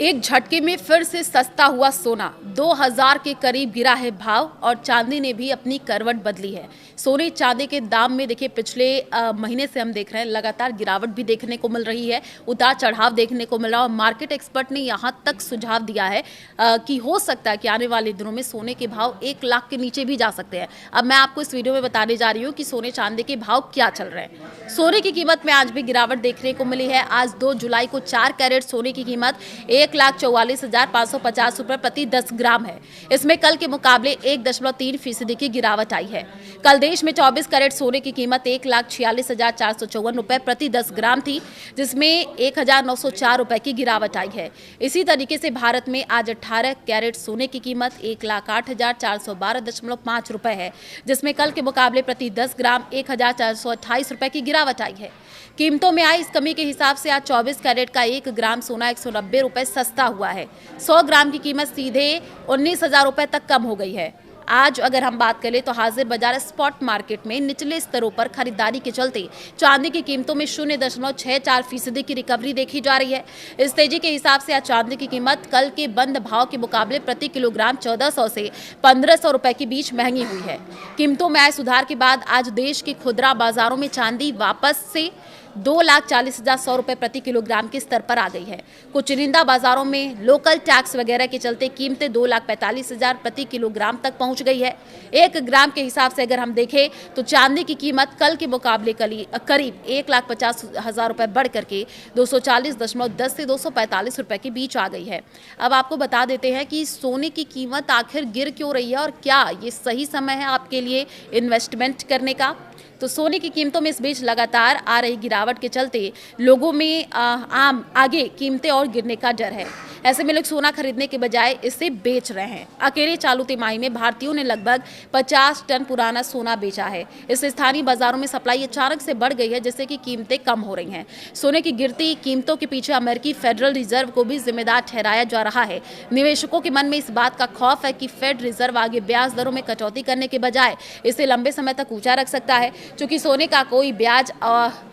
एक झटके में फिर से सस्ता हुआ सोना 2000 के करीब गिरा है भाव और चांदी ने भी अपनी करवट बदली है। सोने चांदी के दाम में देखिए पिछले महीने से हम देख रहे हैं लगातार गिरावट भी देखने को मिल रही है, उतार चढ़ाव देखने को मिल रहा है। और मार्केट एक्सपर्ट ने यहां तक सुझाव दिया है कि हो सकता है कि आने वाले दिनों में सोने के भाव 1 लाख के नीचे भी जा सकते हैं। अब मैं आपको इस वीडियो में बताने जा रही हूँ कि सोने चांदी के भाव क्या चल रहे हैं। सोने की कीमत में आज भी गिरावट देखने को मिली है। आज 2 जुलाई को 4 कैरेट सोने की कीमत 1,44,550 रुपए प्रति 10 ग्राम है। इसमें कल के मुकाबले 1.3% की गिरावट आई है। कल देश में 24 कैरेट सोने की कीमत 1,46,454 रुपए प्रति 10 ग्राम थी, जिसमें 1,904 रुपए की गिरावट आई है। इसी तरीके से भारत में आज 18 कैरेट सोने की कीमत 1,08,412.5 रुपए है, जिसमें कल के मुकाबले प्रति 10 ग्राम 1,428 रुपए की गिरावट आई है। कीमतों में आई इस कमी के हिसाब से आज 24 कैरेट का 1 ग्राम सोना 190 रुपए सस्ता हुआ है। 100 ग्राम की कीमत सीधे 19,000 रुपए तक कम हो गई है। आज अगर हम बात करें तो हाजिर बाजार स्पॉट मार्केट में निचले स्तरों पर खरीदारी के चलते चांदी की कीमतों में 0.64% की रिकवरी देखी जा रही है। इस तेजी के हिसाब से आज चांदी की कीमत कल के बंद भाव के मुकाबले प्रति किलोग्राम 1400 से 1500 रुपए के बीच महंगी हुई है। कीमतों में आए सुधार के बाद आज देश के खुदरा बाजारों में चांदी वापस से 2,40,100 रुपए प्रति किलोग्राम के स्तर पर आ गई है। कुछ चुनिंदा बाजारों में लोकल टैक्स वगैरह के चलते कीमतें 2,45,000 प्रति किलोग्राम तक पहुंच गई है। 1 ग्राम के हिसाब से अगर हम देखें तो चांदी की कीमत कल के मुकाबले करीब 1,50,000 रुपए बढ़ करके 240.10 से 245 रुपए के बीच आ गई है। अब आपको बता देते हैं कि सोने की कीमत आखिर गिर क्यों रही है और क्या ये सही समय है आपके लिए इन्वेस्टमेंट करने का। तो सोने की कीमतों में इस बीच लगातार आ रही गिरावट के चलते लोगों में आगे कीमतें और गिरने का डर है। ऐसे में लोग सोना खरीदने के बजाय इसे बेच रहे हैं। अकेले चालू तिमाही में भारतीयों ने लगभग 50 टन पुराना सोना बेचा है। इससे स्थानीय बाजारों में सप्लाई अचानक से बढ़ गई है, जिससे कि कीमतें कम हो रही हैं। सोने की गिरती कीमतों के पीछे अमेरिकी फेडरल रिजर्व को भी जिम्मेदार ठहराया जा रहा है। निवेशकों के मन में इस बात का खौफ है कि फेड रिजर्व आगे ब्याज दरों में कटौती करने के बजाय इसे लंबे समय तक ऊंचा रख सकता है, क्योंकि सोने का कोई ब्याज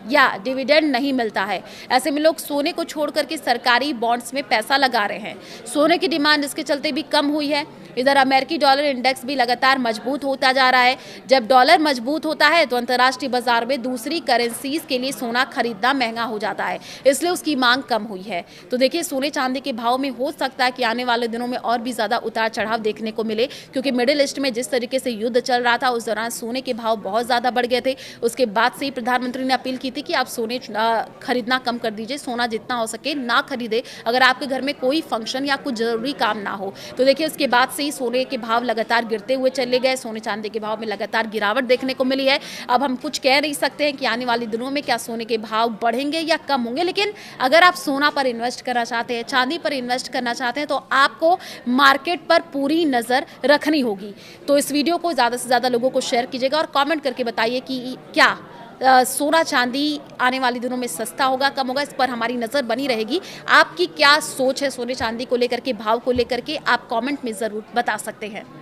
या डिविडेंड नहीं मिलता है। ऐसे में लोग सोने को छोड़ करके सरकारी बॉन्ड्स में पैसा लगा रहे हैं। सोने की डिमांड इसके चलते भी कम हुई है। इधर अमेरिकी डॉलर इंडेक्स भी लगातार मजबूत होता जा रहा है। जब डॉलर मजबूत होता है तो अंतर्राष्ट्रीय बाजार में दूसरी करेंसीज के लिए सोना खरीदना महंगा हो जाता है, इसलिए उसकी मांग कम हुई है। तो देखिए सोने चांदी के भाव में हो सकता है कि आने वाले दिनों में और भी ज्यादा उतार चढ़ाव देखने को मिले, क्योंकि मिडिल ईस्ट में जिस तरीके से युद्ध चल रहा था उस दौरान सोने के भाव बहुत ज्यादा बढ़ गए थे। उसके बाद से ही प्रधानमंत्री ने अपील की थी कि आप सोने खरीदना कम कर दीजिए, सोना जितना हो सके ना खरीदे अगर आपके घर में कोई फंक्शन या कुछ जरूरी काम ना हो। तो देखिए उसके बाद से ही सोने के भाव लगातार गिरते हुए चले गए। सोने चांदी के भाव में लगातार गिरावट देखने को मिली है। अब हम कुछ कह नहीं सकते हैं कि आने वाले दिनों में क्या सोने के भाव बढ़ेंगे या कम होंगे, लेकिन अगर आप सोना पर इन्वेस्ट करना चाहते हैं, चांदी पर इन्वेस्ट करना चाहते हैं तो आपको मार्केट पर पूरी नजर रखनी होगी। तो इस वीडियो को ज्यादा से ज्यादा लोगों को शेयर कीजिएगा और कमेंट करके बताइए कि क्या सोना चांदी आने वाले दिनों में सस्ता होगा, कम होगा। इस पर हमारी नज़र बनी रहेगी। आपकी क्या सोच है सोने चांदी को लेकर के, भाव को लेकर के, आप कमेंट में ज़रूर बता सकते हैं।